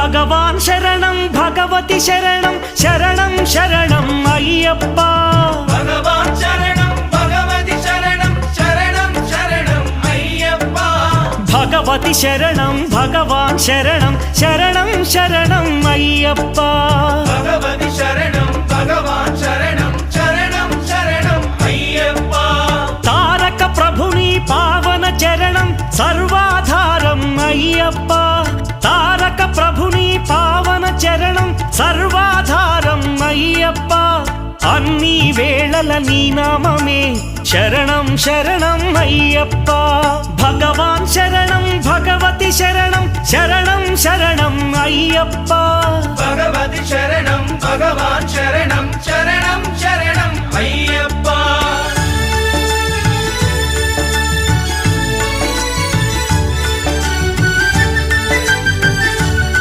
భగవాన్ శరణం భగవతి శరణం శరణం శరణం అయ్యప్ప భగవాన్ శరణం భగవతి శరణం శరణం శరణం అయ్యప్ప భగవతి శరణం భగవాన్ శరణం శరణం శరణం అయ్యప్ప భగవతి శరణం భగవాన్ శరణం శరణం శరణం అయ్యప్ప తారక ప్రభుని పావన చరణం సర్వాధారం అయ్యప్ప తారక ప్రభుని పావన చరణం సర్వాధారం అయ్యప్ప అన్ని వేళల నీ నామమే శరణం శరణం అయ్యప్ప భగవాన్ శరణం భగవతి శరణం శరణం శరణం అయ్యప్ప భగవతి శరణం భగవాన్ శరణం శరణం